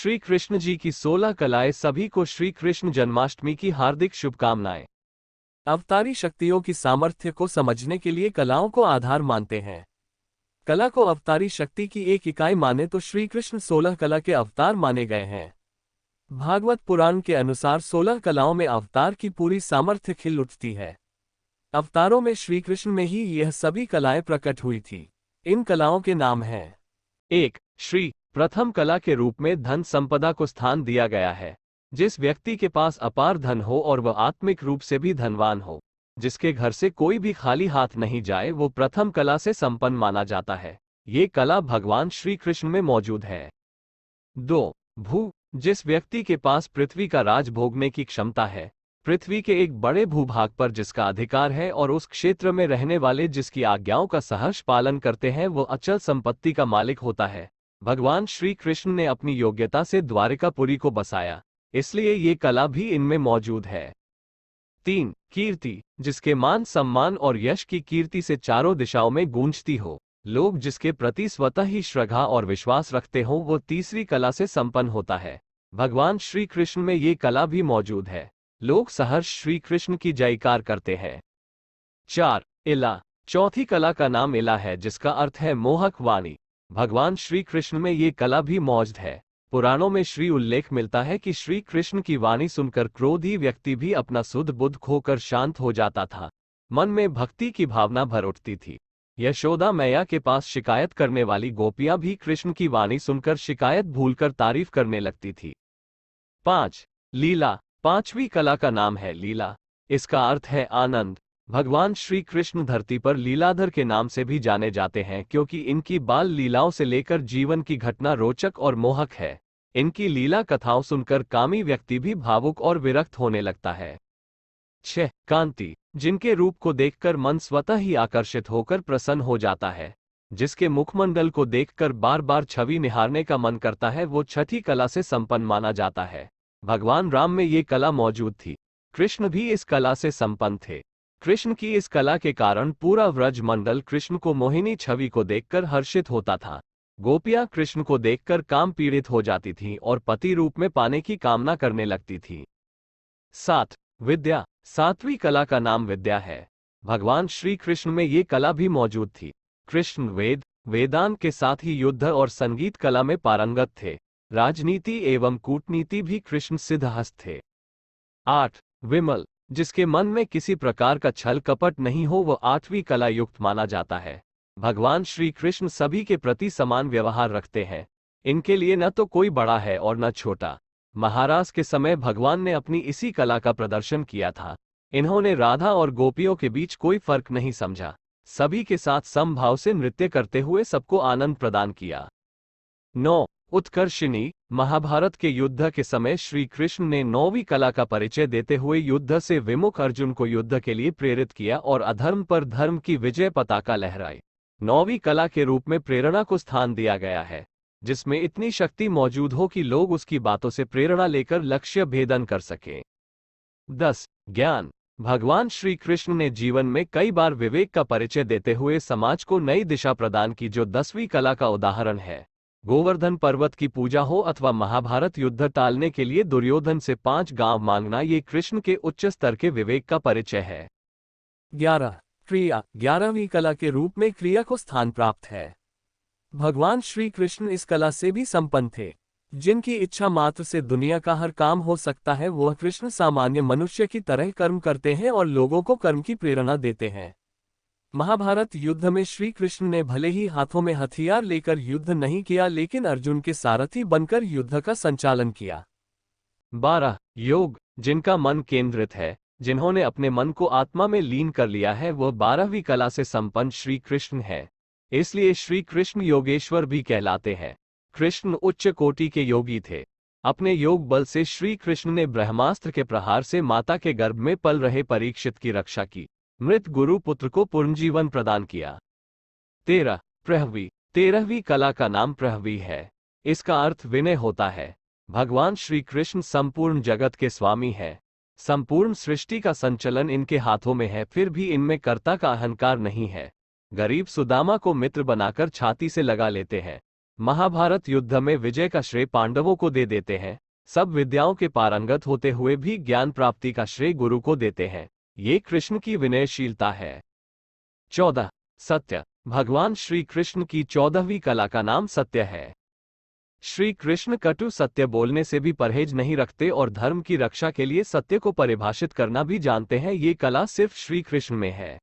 श्री कृष्ण जी की 16 कलाएं। सभी को श्री कृष्ण जन्माष्टमी की हार्दिक शुभकामनाएं। अवतारी शक्तियों की सामर्थ्य को समझने के लिए कलाओं को आधार मानते हैं। कला को अवतारी शक्ति की एक इकाई माने तो श्री कृष्ण 16 कला के अवतार माने गए हैं। भागवत पुराण के अनुसार 16 कलाओं में अवतार की पूरी सामर्थ्य खिल उठती है। अवतारों में श्री कृष्ण में ही यह सभी कलाएं प्रकट हुई थी। इन कलाओं के नाम हैं। 1. श्री। प्रथम कला के रूप में धन संपदा को स्थान दिया गया है। जिस व्यक्ति के पास अपार धन हो और वह आत्मिक रूप से भी धनवान हो, जिसके घर से कोई भी खाली हाथ नहीं जाए, वो प्रथम कला से संपन्न माना जाता है। ये कला भगवान श्री कृष्ण में मौजूद है। 2. भू। जिस व्यक्ति के पास पृथ्वी का राज भोगने की क्षमता है, पृथ्वी के एक बड़े भूभाग पर जिसका अधिकार है और उस क्षेत्र में रहने वाले जिसकी आज्ञाओं का सहर्ष पालन करते हैं, वो अचल संपत्ति का मालिक होता है। भगवान श्री कृष्ण ने अपनी योग्यता से द्वारिकापुरी को बसाया, इसलिए ये कला भी इनमें मौजूद है। 3. कीर्ति। जिसके मान सम्मान और यश की कीर्ति से चारों दिशाओं में गूंजती हो, लोग जिसके प्रति स्वतः ही श्रद्धा और विश्वास रखते हो, वो तीसरी कला से संपन्न होता है। भगवान श्री कृष्ण में ये कला भी मौजूद है। लोग सहर्ष श्री कृष्ण की जयकार करते हैं। 4. इला। चौथी कला का नाम इला है, जिसका अर्थ है मोहक वाणी। भगवान श्री कृष्ण में ये कला भी मौजूद है। पुराणों में श्री उल्लेख मिलता है कि श्री कृष्ण की वाणी सुनकर क्रोधी व्यक्ति भी अपना सुध बुद्ध खोकर शांत हो जाता था। मन में भक्ति की भावना भर उठती थी। यशोदा मैया के पास शिकायत करने वाली गोपियां भी कृष्ण की वाणी सुनकर शिकायत भूलकर तारीफ करने लगती थी। 5. लीला। पांचवी कला का नाम है लीला। इसका अर्थ है आनंद। भगवान श्री कृष्ण धरती पर लीलाधर के नाम से भी जाने जाते हैं, क्योंकि इनकी बाल लीलाओं से लेकर जीवन की घटना रोचक और मोहक है। इनकी लीला कथाओं सुनकर कामी व्यक्ति भी भावुक और विरक्त होने लगता है। 6. कांति। जिनके रूप को देखकर मन स्वतः ही आकर्षित होकर प्रसन्न हो जाता है, जिसके मुखमंडल को देखकर बार बार छवि निहारने का मन करता है, वो छठी कला से संपन्न माना जाता है। भगवान राम में ये कला मौजूद थी। कृष्ण भी इस कला से संपन्न थे। कृष्ण की इस कला के कारण पूरा व्रज मंडल कृष्ण को मोहिनी छवि को देखकर हर्षित होता था। गोपियां कृष्ण को देखकर काम पीड़ित हो जाती थीं और पति रूप में पाने की कामना करने लगती थीं। 7. विद्या। सातवीं कला का नाम विद्या है। भगवान श्री कृष्ण में ये कला भी मौजूद थी। कृष्ण वेद, वेदांत के साथ ही युद्ध और संगीत कला में पारंगत थे। राजनीति एवं कूटनीति भी कृष्ण सिद्धहस्त थे। 8. विमल। जिसके मन में किसी प्रकार का छल कपट नहीं हो, वह आठवीं कला युक्त माना जाता है। भगवान श्री कृष्ण सभी के प्रति समान व्यवहार रखते हैं। इनके लिए न तो कोई बड़ा है और न छोटा। महाराज के समय भगवान ने अपनी इसी कला का प्रदर्शन किया था। इन्होंने राधा और गोपियों के बीच कोई फर्क नहीं समझा। सभी के साथ समभाव से नृत्य करते हुए सबको आनंद प्रदान किया। 9. उत्कर्षिणी। महाभारत के युद्ध के समय श्री कृष्ण ने 9वीं कला का परिचय देते हुए युद्ध से विमुख अर्जुन को युद्ध के लिए प्रेरित किया और अधर्म पर धर्म की विजय पताका लहराई। 9वीं कला के रूप में प्रेरणा को स्थान दिया गया है, जिसमें इतनी शक्ति मौजूद हो कि लोग उसकी बातों से प्रेरणा लेकर लक्ष्य भेदन कर सकें। 10. ज्ञान। भगवान श्री कृष्ण ने जीवन में कई बार विवेक का परिचय देते हुए समाज को नई दिशा प्रदान की, जो 10वीं कला का उदाहरण है। गोवर्धन पर्वत की पूजा हो अथवा महाभारत युद्ध टालने के लिए दुर्योधन से 5 गांव मांगना, ये कृष्ण के उच्च स्तर के विवेक का परिचय है। 11. क्रिया। 11वीं कला के रूप में क्रिया को स्थान प्राप्त है। भगवान श्री कृष्ण इस कला से भी संपन्न थे। जिनकी इच्छा मात्र से दुनिया का हर काम हो सकता है, वह कृष्ण सामान्य मनुष्य की तरह कर्म करते हैं और लोगों को कर्म की प्रेरणा देते हैं। महाभारत युद्ध में श्री कृष्ण ने भले ही हाथों में हथियार लेकर युद्ध नहीं किया, लेकिन अर्जुन के सारथी बनकर युद्ध का संचालन किया। 12. योग। जिनका मन केंद्रित है, जिन्होंने अपने मन को आत्मा में लीन कर लिया है, वह 12वीं कला से संपन्न श्री कृष्ण है। इसलिए श्री कृष्ण योगेश्वर भी कहलाते हैं। कृष्ण उच्च कोटि के योगी थे। अपने योग बल से श्री कृष्ण ने ब्रह्मास्त्र के प्रहार से माता के गर्भ में पल रहे परीक्षित की रक्षा की। मृत गुरु पुत्र को पूर्ण जीवन प्रदान किया। 13. प्रहवी। 13वीं कला का नाम प्रहवी है। इसका अर्थ विनय होता है। भगवान श्री कृष्ण संपूर्ण जगत के स्वामी हैं। संपूर्ण सृष्टि का संचलन इनके हाथों में है, फिर भी इनमें कर्ता का अहंकार नहीं है। गरीब सुदामा को मित्र बनाकर छाती से लगा लेते हैं। महाभारत युद्ध में विजय का श्रेय पांडवों को दे देते हैं। सब विद्याओं के पारंगत होते हुए भी ज्ञान प्राप्ति का श्रेय गुरु को देते हैं। ये कृष्ण की विनयशीलता है। 14. सत्य। भगवान श्री कृष्ण की 14वीं कला का नाम सत्य है। श्री कृष्ण कटु सत्य बोलने से भी परहेज नहीं रखते और धर्म की रक्षा के लिए सत्य को परिभाषित करना भी जानते हैं। ये कला सिर्फ श्री कृष्ण में है।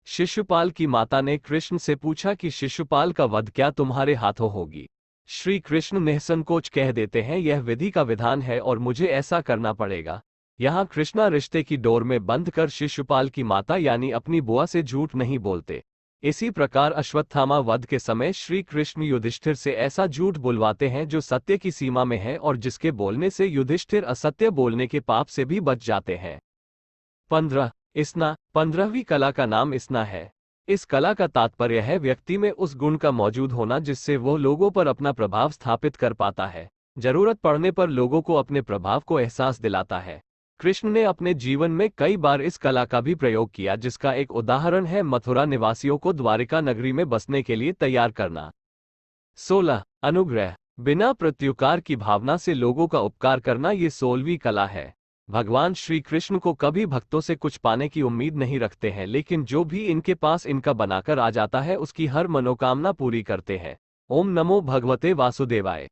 शिशुपाल की माता ने कृष्ण से पूछा कि शिशुपाल का वध क्या तुम्हारे हाथों होगी। श्री कृष्ण निसंकोच कह देते हैं, यह विधि का विधान है और मुझे ऐसा करना पड़ेगा। यहाँ कृष्णा रिश्ते की डोर में बंध कर शिशुपाल की माता यानी अपनी बुआ से झूठ नहीं बोलते। इसी प्रकार अश्वत्थामा वध के समय श्री कृष्ण युधिष्ठिर से ऐसा झूठ बुलवाते हैं जो सत्य की सीमा में है और जिसके बोलने से युधिष्ठिर असत्य बोलने के पाप से भी बच जाते हैं। 15. इसना। 15वीं कला का नाम इसना है। इस कला का तात्पर्य है व्यक्ति में उस गुण का मौजूद होना जिससे वो लोगों पर अपना प्रभाव स्थापित कर पाता है, जरूरत पड़ने पर लोगों को अपने प्रभाव को एहसास दिलाता है। कृष्ण ने अपने जीवन में कई बार इस कला का भी प्रयोग किया, जिसका एक उदाहरण है मथुरा निवासियों को द्वारिका नगरी में बसने के लिए तैयार करना। 16. अनुग्रह। बिना प्रत्युकार की भावना से लोगों का उपकार करना ये 16वीं कला है। भगवान श्री कृष्ण को कभी भक्तों से कुछ पाने की उम्मीद नहीं रखते हैं, लेकिन जो भी इनके पास इनका बनाकर आ जाता है उसकी हर मनोकामना पूरी करते हैं। ओम नमो भगवते वासुदेवाय।